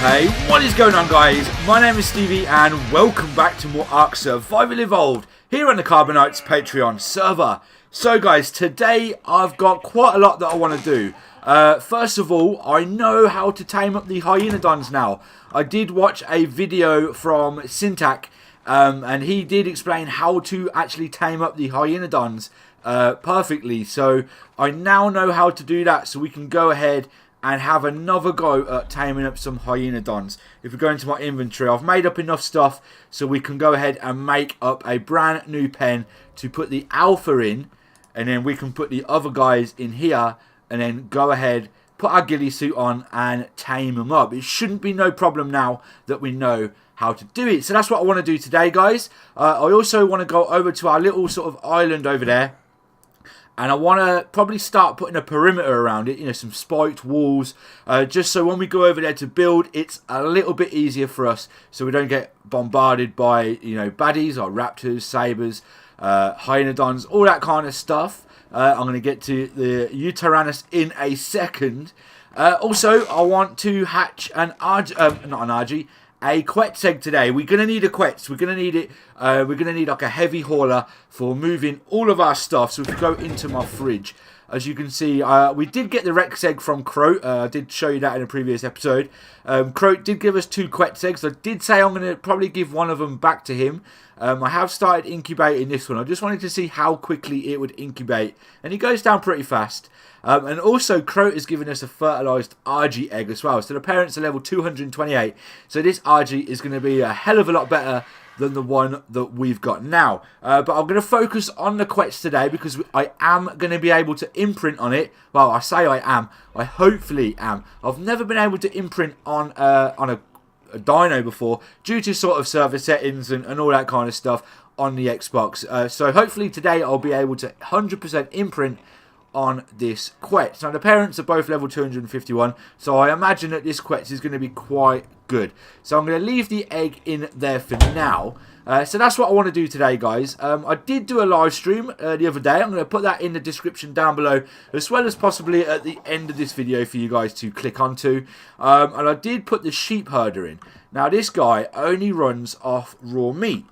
Hey, what is going on, guys? My name is Stevie and welcome back to more ARK Survival Evolved here on the Carbinites Patreon server. So guys, today I've got quite a lot that I want to do. First of all, I know how to tame up the Hyaenodons now. I did watch a video from Syntac and he did explain how to actually tame up the Hyaenodons perfectly. So I now know how to do that, so we can go ahead and have another go at taming up some Hyaenodons. If we go into my inventory, I've made up enough stuff so we can go ahead and make up a brand new pen to put the alpha in, and then we can put the other guys in here, and then go ahead, put our ghillie suit on and tame them up. It shouldn't be no problem now that we know how to do it. So that's what I want to do today, guys. I also want to go over to our little sort of island over there, and I want to probably start putting a perimeter around it, you know, some spiked walls, just so when we go over there to build, it's a little bit easier for us, so we don't get bombarded by, you know, baddies or raptors, sabers, Hyaenodons, all that kind of stuff. I'm going to get to the Uranus in a second. Also, I want to hatch an a Quetz egg today. We're going to need a Quetz. We're going to need it. We're going to need like a heavy hauler for moving all of our stuff. So if we go into my fridge, as you can see, we did get the Rex egg from Croat. I did show you that in a previous episode. Croat did give us 2 Quetz eggs. I did say I'm going to probably give one of them back to him. I have started incubating this one. I just wanted to see how quickly it would incubate. And it goes down pretty fast. And also, Croat has given us a fertilised RG egg as well. So the parents are level 228. So this RG is going to be a hell of a lot better than the one that we've got now. But I'm going to focus on the Quetz today because I am going to be able to imprint on it. Well, I say I am. I hopefully am. I've never been able to imprint on a dino before due to sort of server settings and all that kind of stuff on the Xbox. So hopefully today I'll be able to 100% imprint on this Quetz. Now the parents are both level 251, so I imagine that this Quetz is going to be quite good. So I'm going to leave the egg in there for now. So that's what I want to do today, guys. I did do a live stream the other day. I'm going to put that in the description down below, as well as possibly at the end of this video for you guys to click onto. And I did put the sheep herder in. Now this guy only runs off raw meat.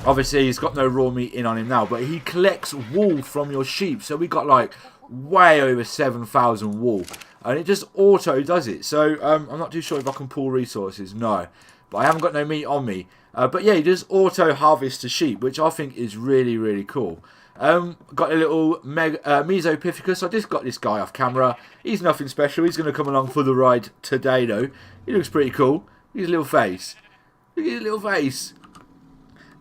Obviously, he's got no raw meat in on him now, but he collects wool from your sheep. So we got like way over 7,000 wool, and it just auto does it. So I'm not too sure if I can pull resources. No, but I haven't got no meat on me. But yeah, he just auto harvests the sheep, which I think is really, really cool. Got a little Mesopithecus. I just got this guy off camera. He's nothing special. He's going to come along for the ride today, though. He looks pretty cool. Look at his little face. Look at his little face.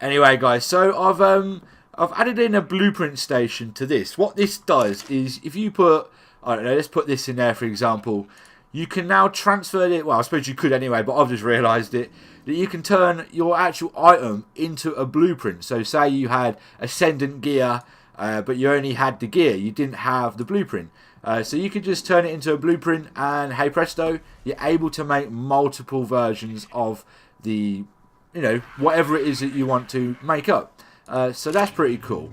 Anyway, guys, so I've added in a blueprint station to this. What this does is, if you put, I don't know, let's put this in there, for example, you can now transfer it. Well, I suppose you could anyway, but I've just realised it, that you can turn your actual item into a blueprint. So say you had ascendant gear, but you only had the gear, you didn't have the blueprint. So you could just turn it into a blueprint, and hey presto, you're able to make multiple versions of the, you know, whatever it is that you want to make up. So that's pretty cool.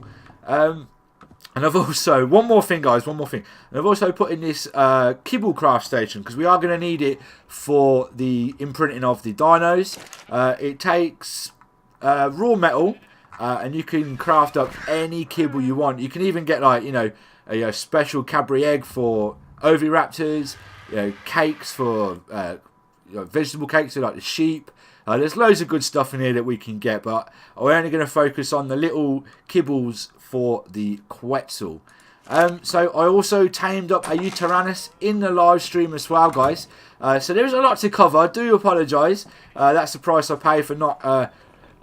And I've also, one more thing, guys, one more thing. And I've also put in this kibble craft station, because we are going to need it for the imprinting of the dinos. It takes raw metal, and you can craft up any kibble you want. You can even get, like, you know, a special Cadbury egg for oviraptors, you know, cakes for you know, vegetable cakes, so like the sheep. There's loads of good stuff in here that we can get, but we're only going to focus on the little kibbles for the Quetzal. So I also tamed up a Uranus in the live stream as well, guys. So there's a lot to cover. I do apologise. That's the price I pay for not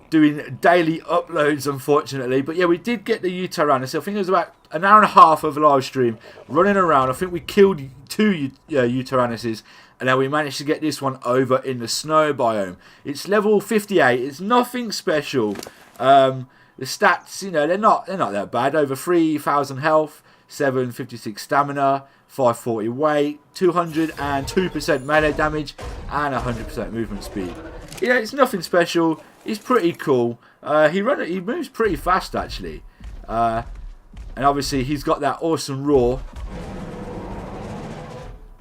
doing daily uploads, unfortunately. But yeah, we did get the Uranus. I think it was about an hour and a half of a live stream running around. I think we killed 2 Uranuses. And then we managed to get this one over in the snow biome. It's level 58. It's nothing special. The stats, you know, they're not that bad. Over 3,000 health, 756 stamina, 540 weight, 202% melee damage, and 100% movement speed. Yeah, it's nothing special. He's pretty cool. He moves pretty fast, actually. And obviously he's got that awesome roar,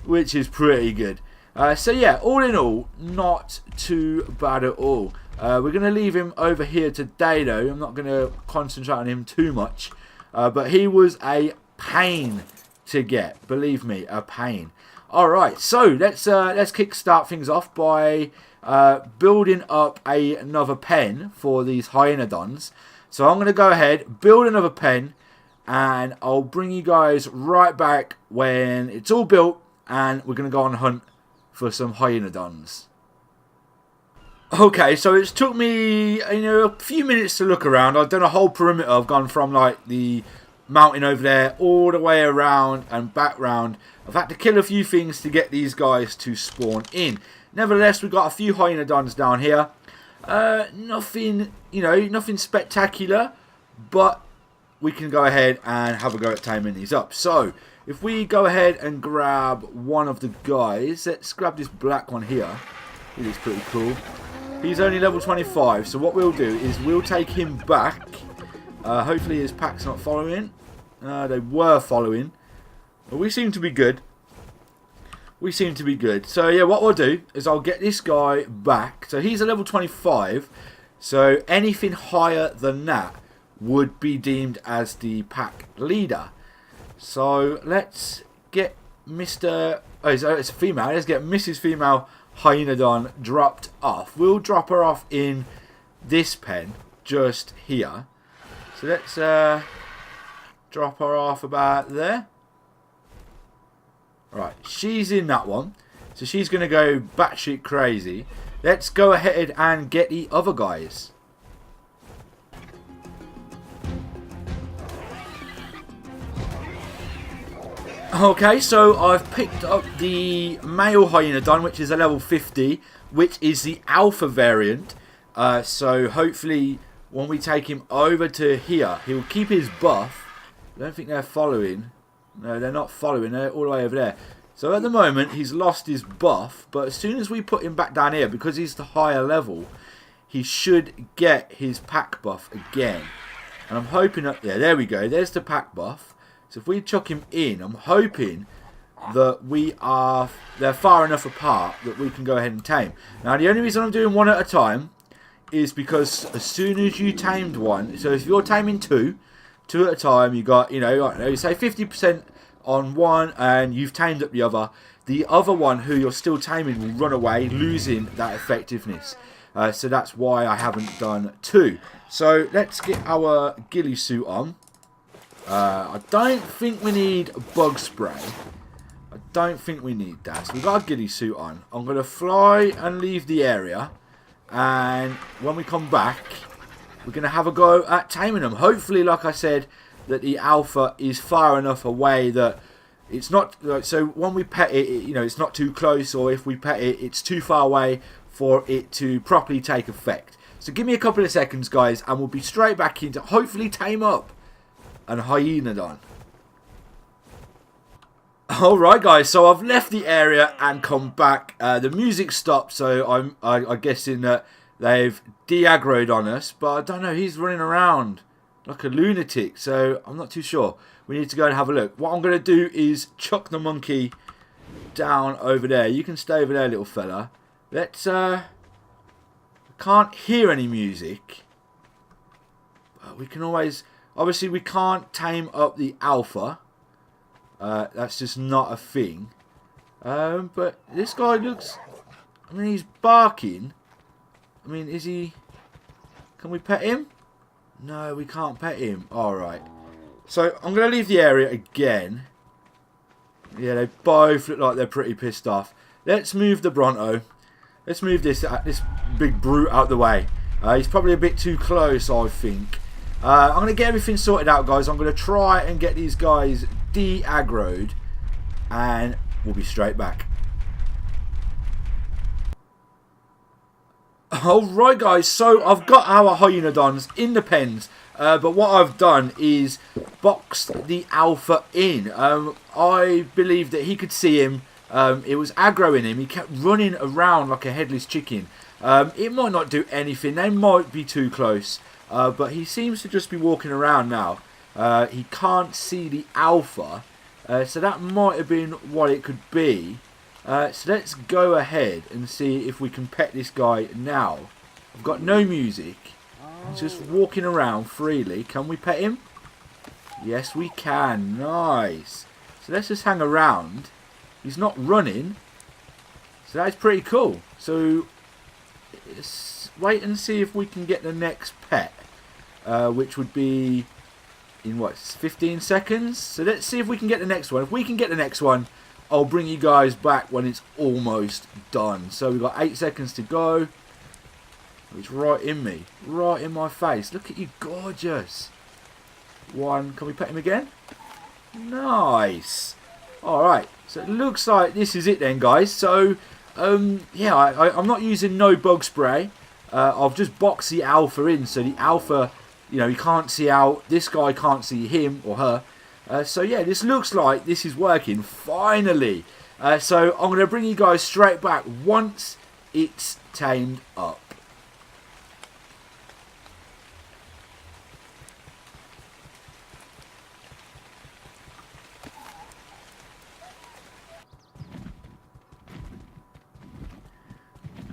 which is pretty good. So yeah, all in all, not too bad at all. We're going to leave him over here today though. I'm not going to concentrate on him too much. But he was a pain to get. Believe me, a pain. Alright, so let's kick-start things off by building up another pen for these Hyaenodons. So I'm going to go ahead, build another pen, and I'll bring you guys right back when it's all built and we're going to go on a hunt for some Hyaenodons. Okay, so it's took me a few minutes to look around. I've done a whole perimeter. I've gone from like the mountain over there all the way around and back round. I've had to kill a few things to get these guys to spawn in. Nevertheless, we've got a few Hyaenodons down here. Nothing, nothing spectacular, but we can go ahead and have a go at taming these up. So, if we go ahead and grab one of the guys, let's grab this black one here. He looks pretty cool. He's only level 25, so what we'll do is we'll take him back. Hopefully his pack's not following. They were following. But we seem to be good. We seem to be good. So yeah, what we'll do is I'll get this guy back. So he's a level 25. So anything higher than that would be deemed as the pack leader. So let's get Mr. Oh, it's a female. Let's get Mrs. Female Hyaenodon dropped off. We'll drop her off in this pen just here. So let's drop her off about there. Right, she's in that one. So she's going to go batshit crazy. Let's go ahead and get the other guys. Okay, so I've picked up the male Hyaenodon, which is a level 50, which is the alpha variant. So hopefully when we take him over to here, he'll keep his buff. I don't think they're following. No, they're not following. They're all the way over there. So at the moment, he's lost his buff. But as soon as we put him back down here, because he's the higher level, he should get his pack buff again. And I'm hoping up there. There we go. There's the pack buff. So if we chuck him in, I'm hoping that they're far enough apart that we can go ahead and tame. Now, the only reason I'm doing one at a time is because as soon as you tamed one, so if you're taming two at a time, you got, you say 50% on one and you've tamed up the other one who you're still taming will run away, losing that effectiveness. So that's why I haven't done two. So let's get our ghillie suit on. I don't think we need bug spray. I don't think we need that. So we've got a ghillie suit on. I'm going to fly and leave the area. And when we come back, we're going to have a go at taming them. Hopefully, like I said, that the alpha is far enough away that it's not... So when we pet it, it's not too close. Or if we pet it, it's too far away for it to properly take effect. So give me a couple of seconds, guys, and we'll be straight back into hopefully tame up and Hyaenodon. Alright guys, so I've left the area and come back. The music stopped, so I'm guessing that they've de-aggroed on us. But I don't know, he's running around like a lunatic, so I'm not too sure. We need to go and have a look. What I'm going to do is chuck the monkey down over there. You can stay over there, little fella. Let's, I can't hear any music. But we can always... Obviously, we can't tame up the alpha. That's just not a thing. But this guy looks... I mean, he's barking. I mean, is he... Can we pet him? No, we can't pet him. Alright. So, I'm going to leave the area again. Yeah, they both look like they're pretty pissed off. Let's move the Bronto. Let's move this big brute out the way. He's probably a bit too close, I think. I'm going to get everything sorted out, guys. I'm going to try and get these guys de-aggroed. And we'll be straight back. Alright, guys. So, I've got our Hyaenodons in the pens. But what I've done is boxed the alpha in. I believe that he could see him. It was aggroing him. He kept running around like a headless chicken. It might not do anything. They might be too close. But he seems to just be walking around now. He can't see the alpha. So that might have been what it could be. So let's go ahead and see if we can pet this guy now. I've got no music. He's just walking around freely. Can we pet him? Yes, we can. Nice. So let's just hang around. He's not running. So that's pretty cool. So let's wait and see if we can get the next pet. Which would be in what, 15 seconds? So let's see if we can get the next one. If we can get the next one, I'll bring you guys back when it's almost done. So we've got 8 seconds to go. It's right in me. Right in my face. Look at you, gorgeous. One. Can we pet him again? Nice. Alright. So it looks like this is it then, guys. So, yeah, I'm not using no bug spray. I've just boxed the alpha in. So the alpha, you know, he can't see out. This guy can't see him or her. So yeah, this looks like this is working finally. So I'm going to bring you guys straight back once it's tamed up.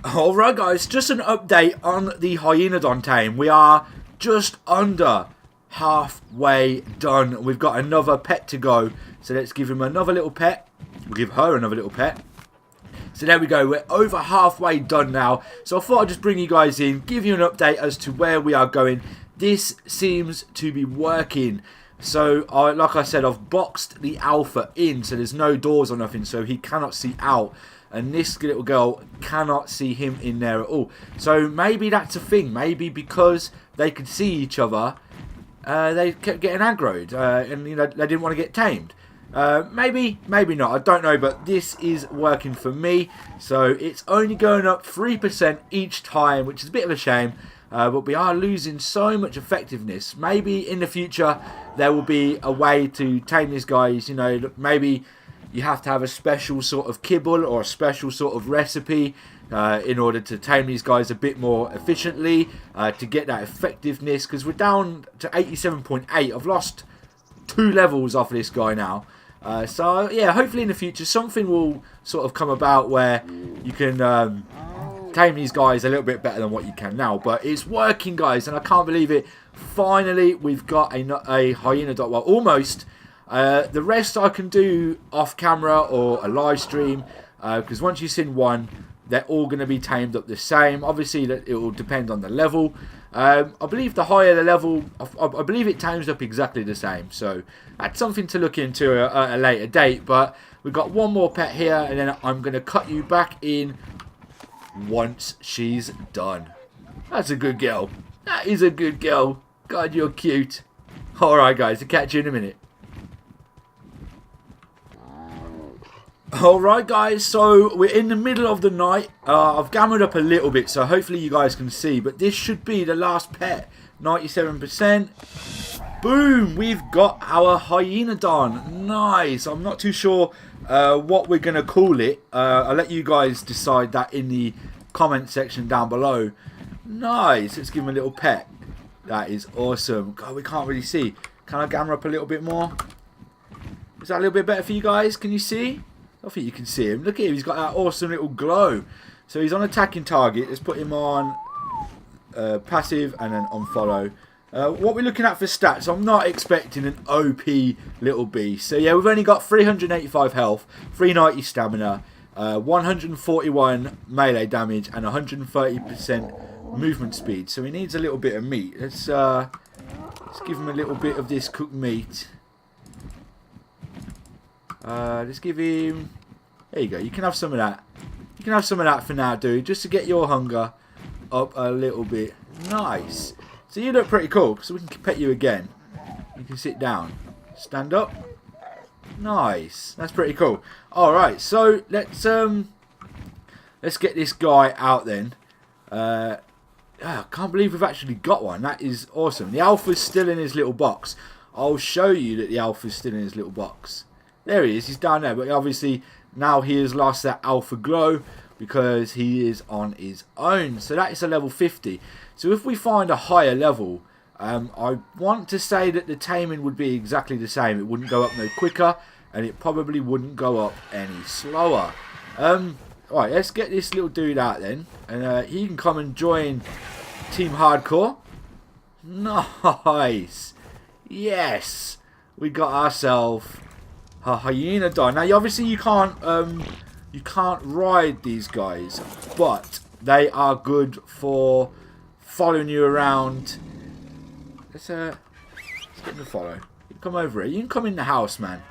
Alright guys, just an update on the Hyaenodon tame. We are just under halfway done. We've got another pet to go. So let's give him another little pet. We'll give her another little pet. So there we go. We're over halfway done now. So I thought I'd just bring you guys in, give you an update as to where we are going. This seems to be working. So like I said, I've boxed the alpha in. So there's no doors or nothing. So he cannot see out. And this little girl cannot see him in there at all. So maybe that's a thing. Maybe because they could see each other, they kept getting aggroed. And you know, they didn't want to get tamed. Maybe not. I don't know. But this is working for me. So it's only going up 3% each time, which is a bit of a shame. But we are losing so much effectiveness. Maybe in the future there will be a way to tame these guys. You know, maybe you have to have a special sort of kibble or a special sort of recipe in order to tame these guys a bit more efficiently to get that effectiveness. Because we're down to 87.8. I've lost 2 levels off of this guy now. So yeah, hopefully in the future something will sort of come about where you can tame these guys a little bit better than what you can now. But it's working, guys, and I can't believe it. Finally, we've got a Hyaenodon. Well, almost. The rest I can do off camera or a live stream, because once you've seen one, they're all going to be tamed up the same. Obviously, that it will depend on the level. I believe the higher the level, I believe it tames up exactly the same. So that's something to look into at a later date. But we've got one more pet here, and then I'm going to cut you back in once she's done. That's a good girl. That is a good girl. God, you're cute. Alright guys, I'll catch you in a minute. Alright guys, so we're in the middle of the night. I've gammered up a little bit, so hopefully you guys can see. But this should be the last pet. 97%. Boom! We've got our Hyaenodon. Nice. I'm not too sure what we're going to call it. I'll let you guys decide that in the comment section down below. Nice. Let's give him a little pet. That is awesome. God, we can't really see. Can I gamma up a little bit more? Is that a little bit better for you guys? Can you see? I think you can see him. Look at him. He's got that awesome little glow. So he's on attacking target. Let's put him on passive and then on follow. What we're looking at for stats, I'm not expecting an OP little beast. So yeah, we've only got 385 health, 390 stamina, 141 melee damage and 130% movement speed. So he needs a little bit of meat. Let's give him a little bit of this cooked meat. Let's give him... There you go. You can have some of that. You can have some of that for now, dude. Just to get your hunger up a little bit. Nice. So you look pretty cool. So we can pet you again. You can sit down. Stand up. Nice. That's pretty cool. Alright. So let's get this guy out then. I can't believe we've actually got one. That is awesome. The alpha's still in his little box. I'll show you that the alpha's still in his little box. There he is. He's down there. But obviously now he has lost that alpha glow because he is on his own. So that is a level 50. So if we find a higher level, I want to say that the taming would be exactly the same. It wouldn't go up no quicker and it probably wouldn't go up any slower. Alright, let's get this little dude out then. And he can come and join Team Hardcore. Nice. Yes. We got ourselves a Hyaenodon. Now, obviously, you can't ride these guys, but they are good for following you around. Let's get him to follow. You can come over here. You can come in the house, man.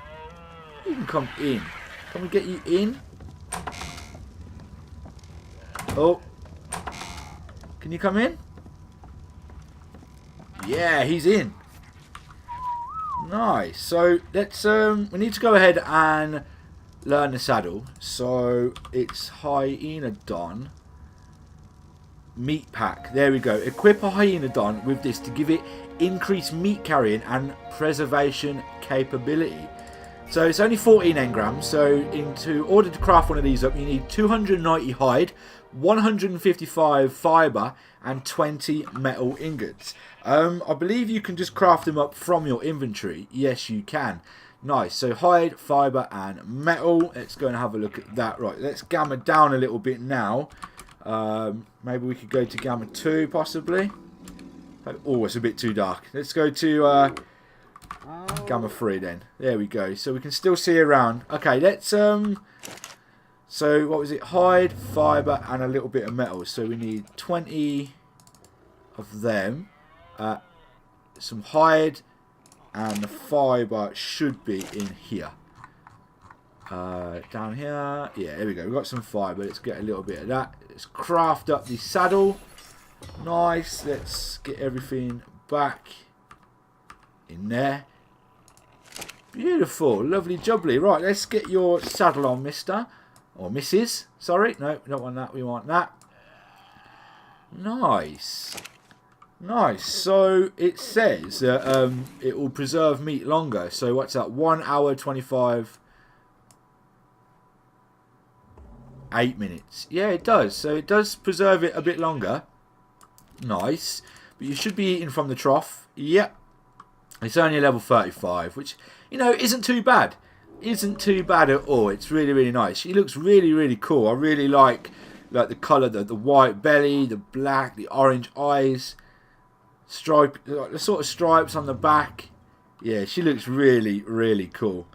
You can come in. Can we get you in? Oh. Can you come in? Yeah, he's in. Nice. So let's we need to go ahead and learn the saddle. So it's Hyaenodon meat pack. There we go. Equip a Hyaenodon with this to give it increased meat carrying and preservation capability. So it's only 14 engrams. So in order to craft one of these up, you need 290 hide, 155 fibre and 20 metal ingots. I believe you can just craft them up from your inventory. Yes, you can. Nice. So hide, fibre and metal. Let's go and have a look at that. Right, let's gamma down a little bit now. Maybe we could go to gamma 2 possibly. Oh, it's a bit too dark. Let's go to gamma 3 then. There we go. So we can still see around. Okay, let's so what was it? Hide, fibre and a little bit of metal. So we need 20 of them. Some hide and the fibre should be in here. Down here. Yeah, there we go. We've got some fibre. Let's get a little bit of that. Let's craft up the saddle. Nice. Let's get everything back in there. Beautiful. Lovely jubbly. Right, let's get your saddle on, mister. Or Mrs. Sorry. No, we don't want that. We want that. Nice. Nice. So it says that it will preserve meat longer. So what's that? 1 hour 25... 8 minutes. Yeah, it does. So it does preserve it a bit longer. Nice. But you should be eating from the trough. Yep. It's only a level 35, which, you know, isn't too bad. Isn't too bad at all. It's really, really nice. She looks really, really cool. I really like the colour, the white belly, the black, the orange eyes, stripe, the sort of stripes on the back. Yeah, she looks really, really cool.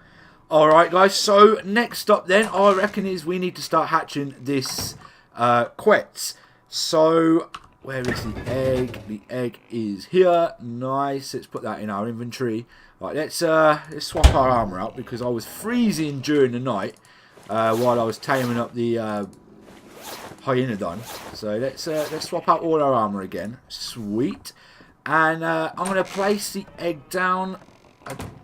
Alright guys, so next up then, I reckon is we need to start hatching this Quetz. So, where is the egg? The egg is here. Nice, let's put that in our inventory. Right, let's swap our armour out because I was freezing during the night while I was taming up the Hyaenodon. So let's swap out all our armour again. Sweet. And I'm going to place the egg down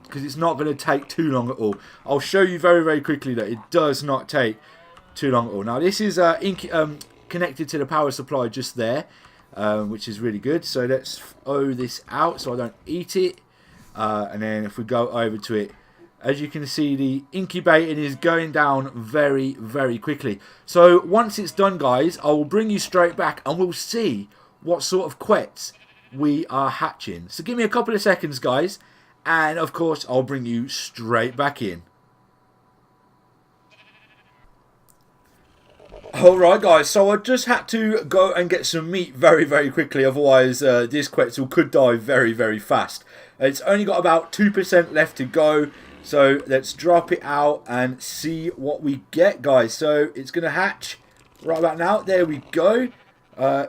because it's not going to take too long at all. I'll show you very, very quickly that it does not take too long at all. Now, this is connected to the power supply just there, which is really good. So let's throw this out so I don't eat it. And then if we go over to it, as you can see, the incubating is going down very, very quickly. So once it's done, guys, I will bring you straight back and we'll see what sort of Quetz we are hatching. So give me a couple of seconds, guys. And, of course, I'll bring you straight back in. Alright, guys. So I just had to go and get some meat very, very quickly. Otherwise, this Quetzal could die very, very fast. It's only got about 2% left to go. So let's drop it out and see what we get, guys. So it's going to hatch right about now. There we go.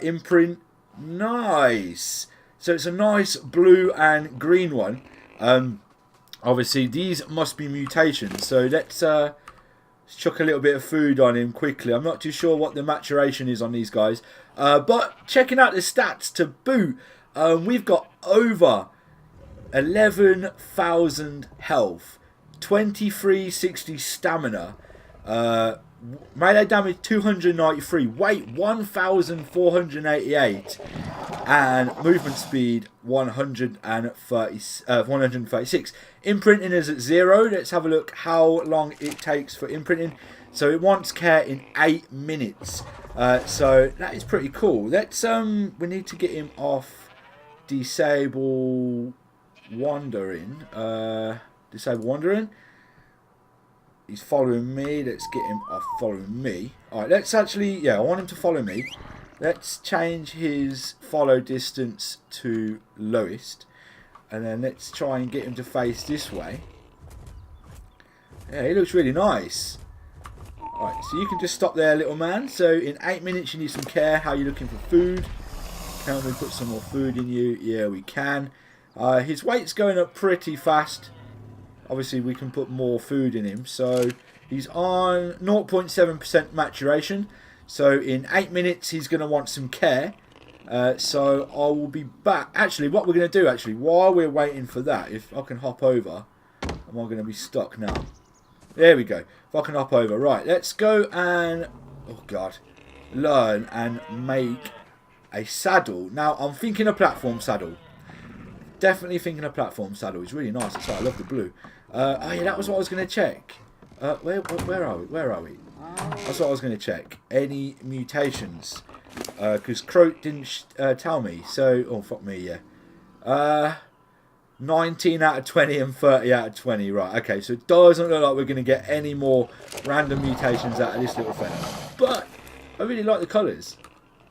Imprint. Nice. So it's a nice blue and green one. Obviously these must be mutations, so let's chuck a little bit of food on him quickly. I'm not too sure what the maturation is on these guys, but checking out the stats to boot, we've got over 11,000 health, 2360 stamina, melee damage 293, weight 1488, and movement speed 136. Imprinting is at 0. Let's have a look how long it takes for imprinting. So it wants care in 8 minutes. So that is pretty cool. Let's we need to get him off disable wandering. Disable wandering. He's following me. Let's get him off following me. Alright, let's actually... Yeah, I want him to follow me. Let's change his follow distance to lowest. And then let's try and get him to face this way. Yeah, he looks really nice. Alright, so you can just stop there, little man. So in 8 minutes you need some care. How are you looking for food? Can we put some more food in you? Yeah, we can. His weight's going up pretty fast. Obviously, we can put more food in him. So he's on 0.7% maturation. So in 8 minutes, he's going to want some care. So I will be back. Actually, what we're going to do, actually, while we're waiting for that, if I can hop over, am I going to be stuck now? There we go. If I can hop over. Right, let's go and, oh God, learn and make a saddle. Now, I'm thinking a platform saddle. Definitely thinking a platform saddle. It's really nice. I love the blue. Oh yeah, that was what I was going to check. Where are we? Where are we? That's what I was going to check. Any mutations? Because Croat didn't tell me. So, oh fuck me, yeah. 19 out of 20 and 30 out of 20. Right, okay. So it doesn't look like we're going to get any more random mutations out of this little fella. But I really like the colours.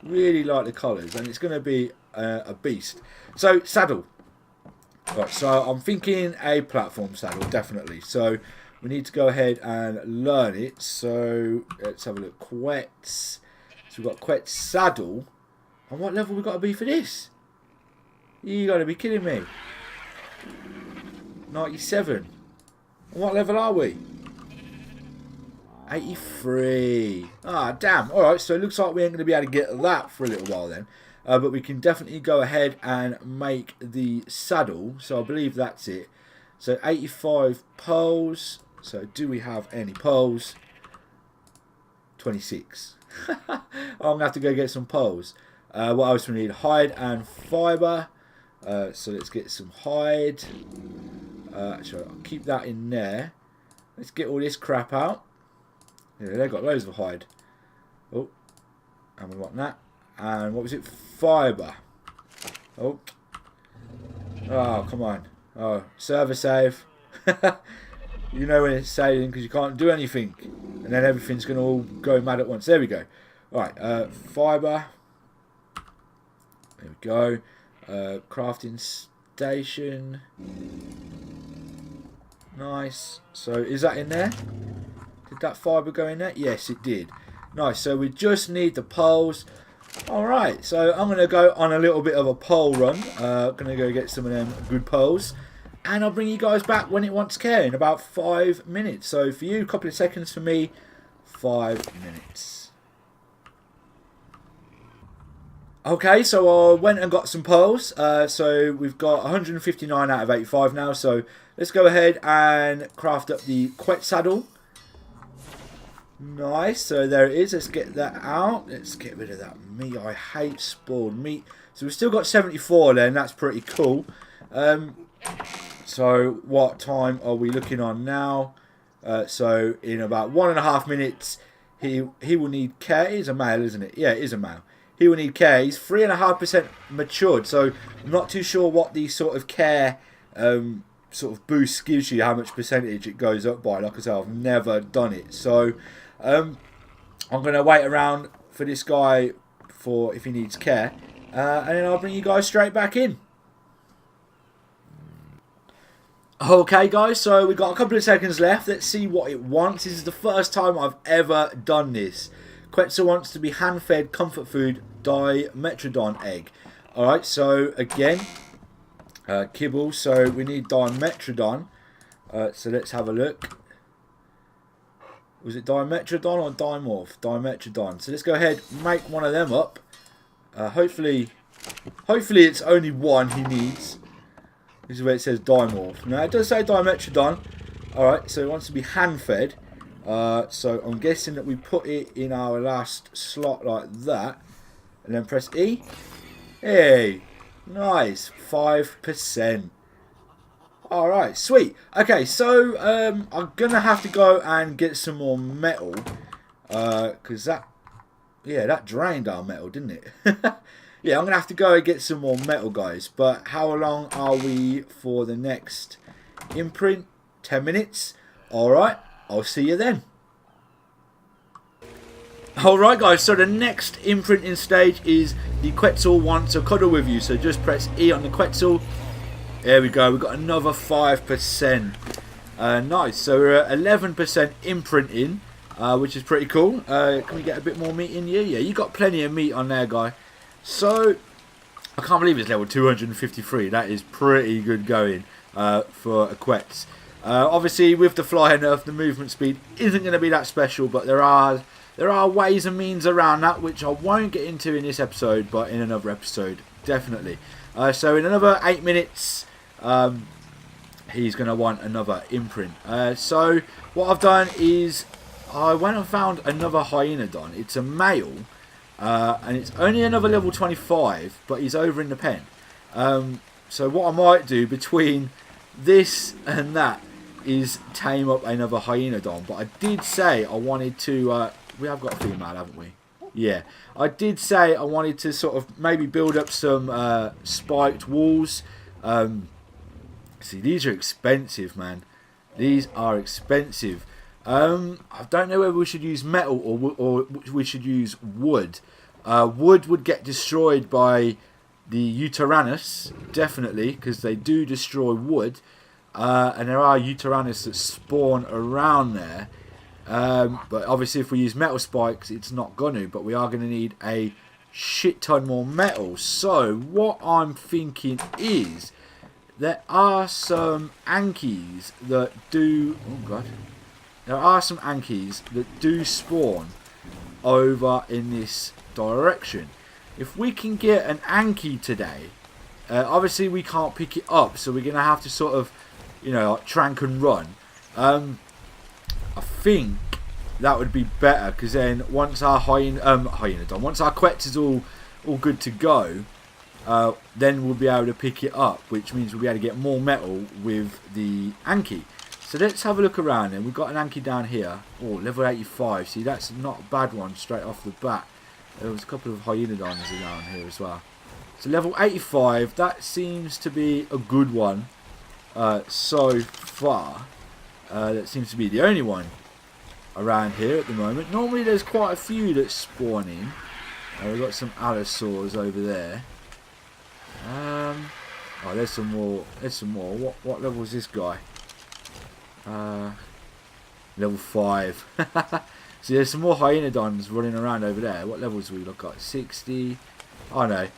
Really like the colours, and it's going to be a beast. So saddle. Right, so I'm thinking a platform saddle, definitely. So we need to go ahead and learn it. So let's have a look. Quetz. So we've got Quetz saddle. And what level we got to be for this? You got to be kidding me. 97. And what level are we? 83. Ah, damn. Alright, so it looks like we ain't going to be able to get that for a little while then. But we can definitely go ahead and make the saddle. So I believe that's it. So 85 pearls. So do we have any pearls? 26. I'm going to have to go get some pearls. What else we need? Hide and fibre. So let's get some hide. Actually, I'll keep that in there. Let's get all this crap out. Yeah, they've got loads of hide. Oh, and we want that. And what was it? Fibre. Oh. Oh, come on. Oh, server save. You know when it's saving because you can't do anything. And then everything's going to all go mad at once. There we go. Alright, fibre. There we go. Crafting station. Nice. So, is that in there? Did that fibre go in there? Yes, it did. Nice. So, we just need the poles. Alright, so I'm going to go on a little bit of a pole run. Going to go get some of them good poles. And I'll bring you guys back when it wants care in about 5 minutes. So for you, a couple of seconds. For me, 5 minutes. Okay, so I went and got some poles. So we've got 159 out of 85 now. So let's go ahead and craft up the Quetz saddle. Nice, so there it is. Let's get that out. Let's get rid of that meat. I hate spoiled meat. So we've still got 74 then. That's pretty cool. So what time are we looking on now? So in about 1.5 minutes, he will need care. He's a male, isn't it? Yeah, it is a male. He will need care. He's 3.5% matured. So I'm not too sure what the sort of care sort of boost gives you, how much percentage it goes up by. Like I said, I've never done it. So I'm going to wait around for this guy for if he needs care. And then I'll bring you guys straight back in. Okay guys, so we've got a couple of seconds left. Let's see what it wants. This is the first time I've ever done this. Quetz wants to be hand-fed comfort food Dimetrodon egg. Alright, so again, kibble. So we need Dimetrodon. So let's have a look. Was it Dimetrodon or Dimorph? Dimetrodon. So let's go ahead and make one of them up. Hopefully it's only one he needs. This is where it says Dimorph. Now it does say Dimetrodon. Alright, so it wants to be hand-fed. So I'm guessing that we put it in our last slot like that. And then press E. Hey, nice. 5%. Alright, sweet. Okay, so I'm going to have to go and get some more metal. Because that drained our metal, didn't it? Yeah, I'm going to have to go and get some more metal, guys. But how long are we for the next imprint? 10 minutes. Alright. I'll see you then. Alright guys, so the next imprinting stage is the Quetzal wants to cuddle with you. So just press E on the Quetzal. There we go, we've got another 5%. Nice, so we're at 11% imprinting, which is pretty cool. Can we get a bit more meat in here? Yeah, you got plenty of meat on there, guy. So, I can't believe it's level 253. That is pretty good going for a Quetz. Obviously, with the flying nerf, the movement speed isn't going to be that special, but there are ways and means around that, which I won't get into in this episode, but in another episode, definitely. So in another 8 minutes, he's going to want another imprint. So what I've done is I went and found another Hyaenodon. It's a male, and it's only another level 25, but he's over in the pen. So what I might do between this and that is tame up another Hyaenodon. But I did say I wanted to... we have got a female, haven't we? Yeah. I did say I wanted to sort of maybe build up some spiked walls. See, these are expensive, man. These are expensive. I don't know whether we should use metal or we should use wood. Wood would get destroyed by the Uteranus, definitely, because they do destroy wood. And there are Uteranus that spawn around there. But obviously if we use metal spikes, it's not going to. But we are going to need a shit ton more metal. So what I'm thinking is there are some Ankies that do... Oh, God. There are some Ankies that do spawn over in this direction. If we can get an Anki today, obviously we can't pick it up, so we're going to have to sort of, you know, like trank and run. I think that would be better, because then once our Hyaenodon, once our Quetz is all good to go, then we'll be able to pick it up, which means we'll be able to get more metal with the Anki. So let's have a look around then. We've got an Anki down here. Oh, level 85. See, that's not a bad one straight off the bat. There was a couple of Hyaenodons down here as well. So level 85, that seems to be a good one so far. That seems to be the only one around here at the moment. Normally there's quite a few that spawn in. We've got some allosaurs over there. Oh, there's some more. There's some more. What level is this guy? Level 5. So there's some more Hyaenodons running around over there. What levels do we look at? 60. Oh no.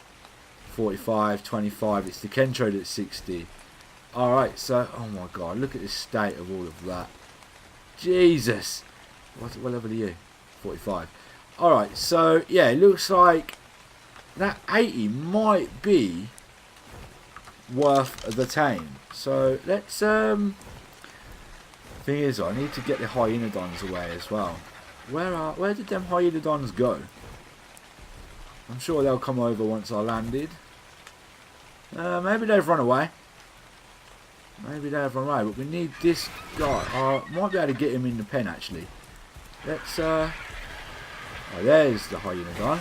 45, 25. It's the Kentro that's 60. Alright, so, oh my god, look at the state of all of that. Jesus. What level are you? 45. Alright, so, yeah, it looks like that 80 might be worth the tame. So, let's, thing is, I need to get the Hyaenodons away as well. Where did them Hyaenodons go? I'm sure they'll come over once I landed. Maybe they've run away. Maybe they've run away, but we need this guy. Might be able to get him in the pen actually. Let's oh, there's the Hyaenodon.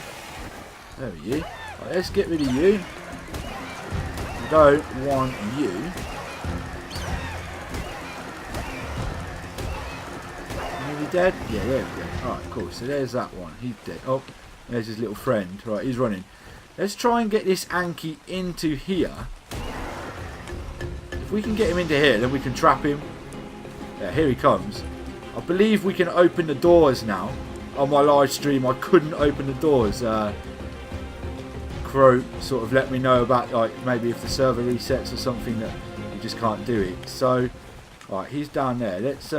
There we go. Right, let's get rid of you. We don't want you. Is he dead? Yeah, there we go. Alright, cool. So there's that one. He's dead. Oh, there's his little friend. Right, he's running. Let's try and get this Anki into here. If we can get him into here, then we can trap him. Yeah, here he comes. I believe we can open the doors now. On my live stream, I couldn't open the doors. Crow sort of let me know about, like, maybe if the server resets or something that you just can't do it. So, alright, he's down there. Let's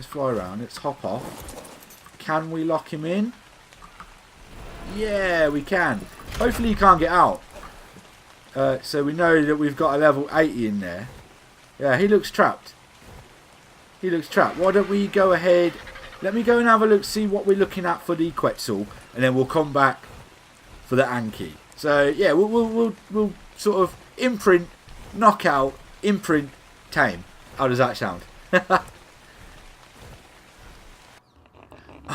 fly around. Let's hop off. Can we lock him in? Yeah, we can. Hopefully he can't get out. So we know that we've got a level 80 in there. Yeah, he looks trapped. He looks trapped. Why don't we go ahead... Let me go and have a look, see what we're looking at for the Quetzal, and then we'll come back for the Anki. So, yeah, we'll sort of imprint, knockout, imprint, tame. How does that sound?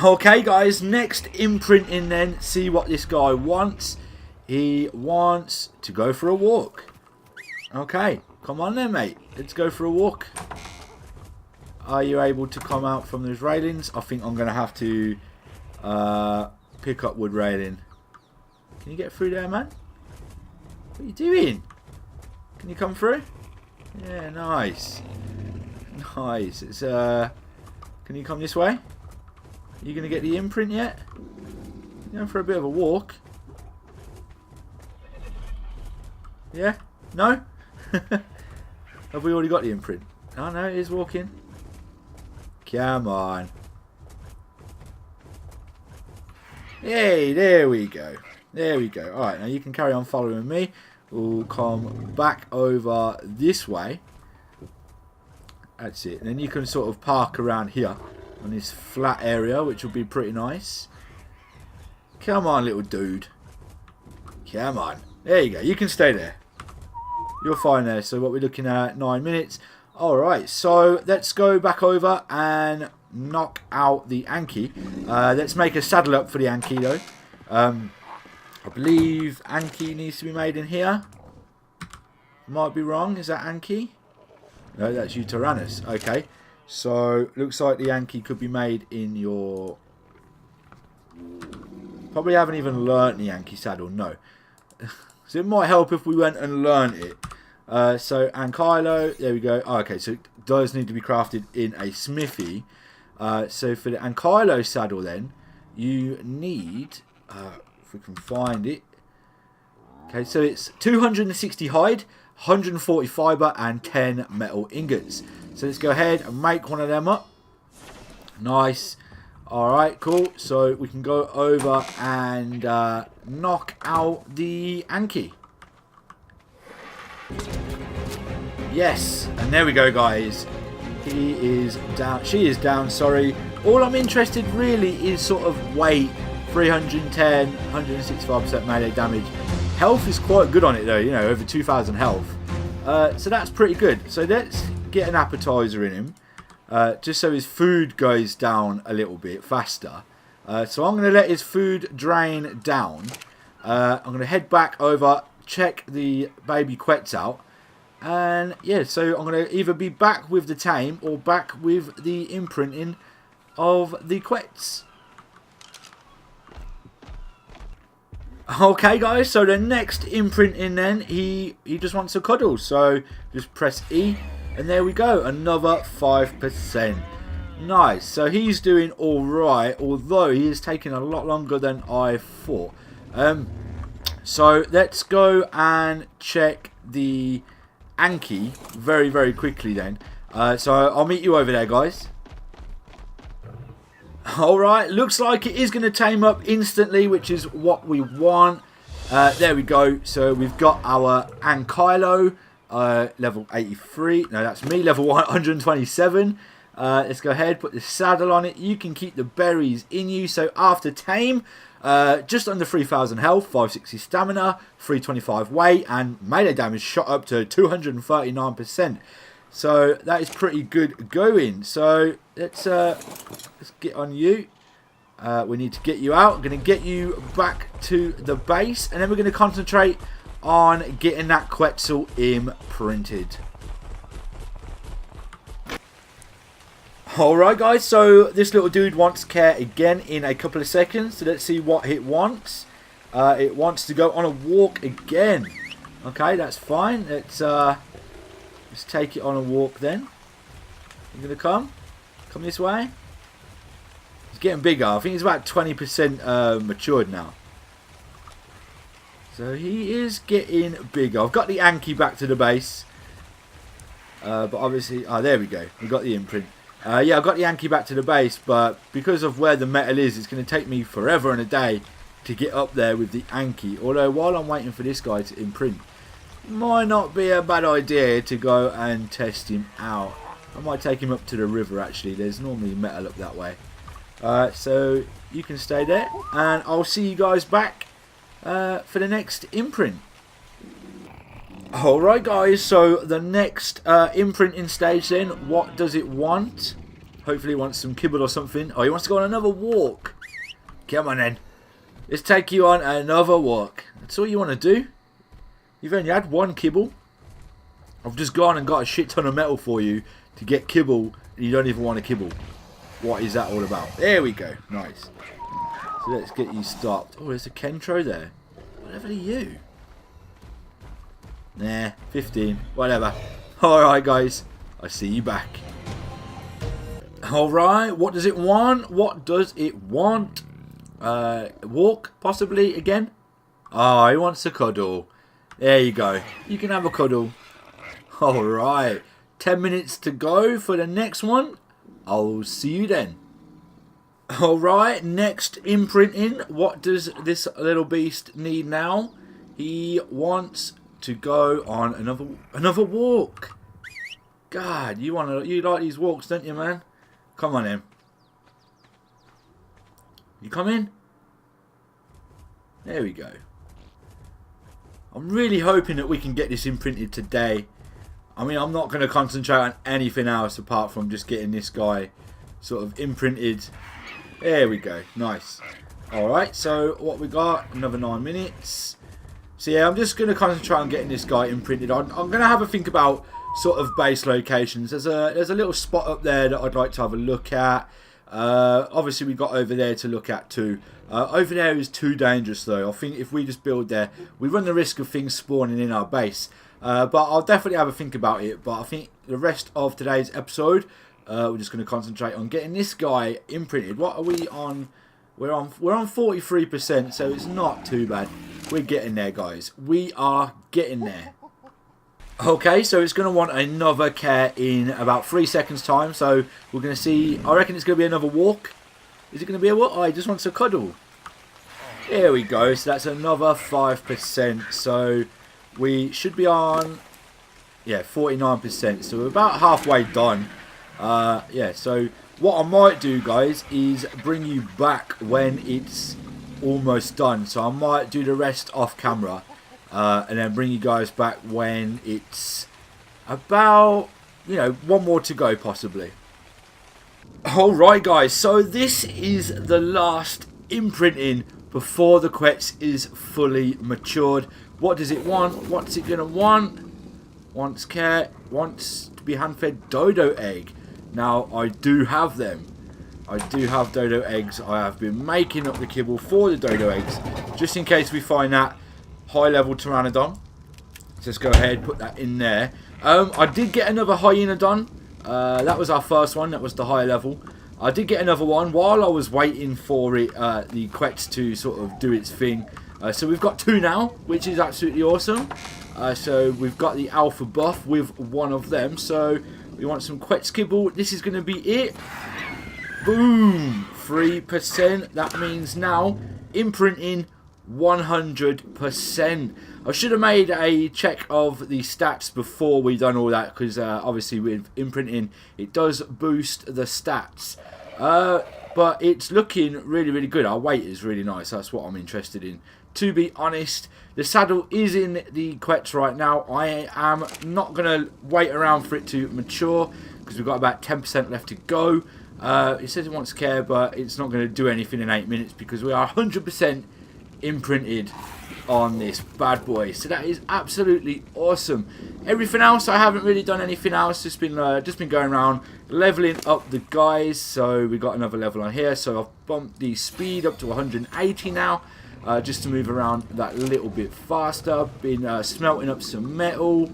Okay, guys, next imprinting then, see what this guy wants. He wants to go for a walk. Okay, come on then, mate. Let's go for a walk. Are you able to come out from those railings? I think I'm going to have to pick up wood railing. Can you get through there, man? What are you doing? Can you come through? Yeah, nice. Nice. It's can you come this way? Are you going to get the imprint yet? You're going for a bit of a walk. Yeah? No? Have we already got the imprint? Oh no, he's walking. Come on. Hey, there we go. There we go. Alright, now you can carry on following me. We'll come back over this way. That's it. And then you can sort of park around here on this flat area, which will be pretty nice. Come on, little dude. Come on. There you go. You can stay there. You're fine there. So what we're looking at, 9 minutes. Alright, so let's go back over and knock out the Anki. Let's make a saddle up for the Anki though. I believe Anki needs to be made in here. Might be wrong. Is that Anki? No, that's Uranus. Okay. So, looks like the Anki could be made in your... Probably haven't even learnt the Anki saddle. No. So, it might help if we went and learnt it. So, Ankylo. There we go. Oh, okay, so it does need to be crafted in a smithy. So, for the Ankylo saddle then, you need... if we can find it. Okay, so it's 260 hide, 140 fibre, and 10 metal ingots. So let's go ahead and make one of them up. Nice. Alright, cool. So we can go over and knock out the Anki. Yes, and there we go, guys. He is down. She is down, sorry. All I'm interested really is sort of weight. 310, 165% melee damage. Health is quite good on it though, you know, over 2,000 health. So that's pretty good. So let's get an appetizer in him, just so his food goes down a little bit faster. So I'm going to let his food drain down. I'm going to head back over, check the baby Quetz out. And yeah, so I'm going to either be back with the tame or back with the imprinting of the Quetz. Okay guys, so the next imprinting then, he just wants a cuddle, so just press E and there we go, another 5%. Nice, so he's doing alright, although he is taking a lot longer than I thought. So let's go and check the Anki very, very quickly then. So I'll meet you over there, guys. Alright, looks like it is going to tame up instantly, which is what we want. There we go. So we've got our Ankylo, level 83. No, that's me, level 127. Let's go ahead, put the saddle on it. You can keep the berries in you. So after tame, just under 3,000 health, 560 stamina, 325 weight, and melee damage shot up to 239%. So that is pretty good going. So let's get on you. We need to get you out. I'm going to get you back to the base, and then we're going to concentrate on getting that Quetzal imprinted. Alright guys, so this little dude wants care again in a couple of seconds. So let's see what it wants. It wants to go on a walk again. Okay, that's fine. Let's take it on a walk then. You gonna come? Come this way? He's getting bigger. I think he's about 20% matured now. So he is getting bigger. I've got the Anki back to the base. But obviously... Oh, there we go. We got the imprint. Yeah, I've got the Anki back to the base. But because of where the metal is, it's going to take me forever and a day to get up there with the Anki. Although, while I'm waiting for this guy to imprint, might not be a bad idea to go and test him out. I might take him up to the river actually. There's normally metal up that way. So you can stay there and I'll see you guys back for the next imprint. Alright guys, so the next imprinting stage then, what does it want? Hopefully it wants some kibble or something. Oh, he wants to go on another walk. Come on then. Let's take you on another walk. That's all you want to do? You've only had one kibble. I've just gone and got a shit ton of metal for you to get kibble You don't even want to kibble. What is that all about? There we go. Nice. So let's get you stopped. Oh, there's a Kentro there. Whatever are you? Nah, 15. Whatever. Alright, guys. I see you back. Alright, what does it want? What does it want? Walk, possibly, again? Oh, he wants a cuddle. There you go. You can have a cuddle. Alright. 10 minutes to go for the next one. I'll see you then. Alright, next imprinting. What does this little beast need now? He wants to go on another walk. God, you like these walks, don't you, man? Come on, in. You come in? There we go. I'm really hoping that we can get this imprinted today. I mean, I'm not going to concentrate on anything else apart from just getting this guy sort of imprinted. There we go. Nice. Alright, so what we got? Another 9 minutes. So yeah, I'm just going to concentrate on getting this guy imprinted. I'm going to have a think about sort of base locations. There's a little spot up there that I'd like to have a look at. Obviously, we got over there to look at too. Over there is too dangerous though. I think if we just build there, we run the risk of things spawning in our base. But I'll definitely have a think about it. But I think the rest of today's episode, we're just going to concentrate on getting this guy imprinted. What are we on? We're on 43%, so it's not too bad. We're getting there, guys. We are getting there. Okay, so it's going to want another care in about 3 seconds time. So we're going to see. I reckon it's going to be another walk. Is it going to be a walk? Oh, he just wants a cuddle. There we go. So that's another 5%. So we should be on, yeah, 49%. So we're about halfway done. Yeah, so what I might do, guys, is bring you back when it's almost done. So I might do the rest off camera. And then bring you guys back when it's about, you know, one more to go possibly. Alright, guys, so this is the last imprinting before the Quetz is fully matured. What does it want? What's it going to want? Wants care, wants to be hand-fed dodo egg. Now, I do have them. I do have dodo eggs. I have been making up the kibble for the dodo eggs, just in case we find that high-level Pteranodon. Just go ahead, put that in there. I did get another Hyaenodon. That was our first one. That was the higher level. I did get another one while I was waiting for it, the Quetz to sort of do its thing. So we've got 2 now, which is absolutely awesome. So we've got the alpha buff with one of them. So we want some Quetz kibble. This is going to be it. Boom! 3%. That means now imprinting 100%. I should have made a check of the stats before we done all that, because obviously with imprinting it does boost the stats, but it's looking really good. Our weight is really nice. That's what I'm interested in, to be honest. The saddle is in the Quetz right now. I am not going to wait around for it to mature because we've got about 10% left to go. It says it wants care, but it's not going to do anything in 8 minutes because we are 100% imprinted on this bad boy. So that is absolutely awesome. Everything else, I haven't really done anything else. Just been going around leveling up the guys. So we got another level on here. So I've bumped the speed up to 180 now, just to move around that little bit faster. Been smelting up some metal.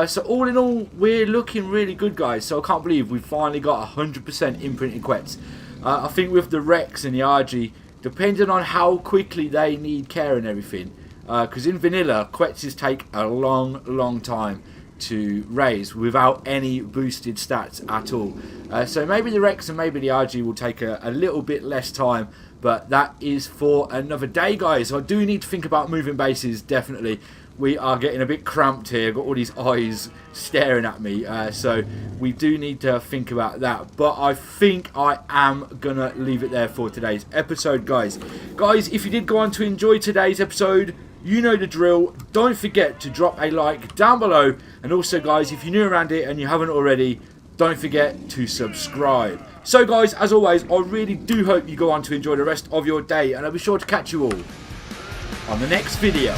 So all in all, we're looking really good, guys. So I can't believe we finally got 100% imprinted Quetz. I think with the Rex and the RG, depending on how quickly they need care and everything, because in vanilla, Quetzes take a long time to raise without any boosted stats at all. So maybe the Rex and maybe the RG will take a little bit less time, but that is for another day, guys. I do need to think about moving bases, definitely. We are getting a bit cramped here. Got all these eyes staring at me. So we do need to think about that. But I think I am going to leave it there for today's episode, guys. Guys, if you did go on to enjoy today's episode, you know the drill. Don't forget to drop a like down below. And also, guys, if you're new around here and you haven't already, don't forget to subscribe. So, guys, as always, I really do hope you go on to enjoy the rest of your day. And I'll be sure to catch you all on the next video.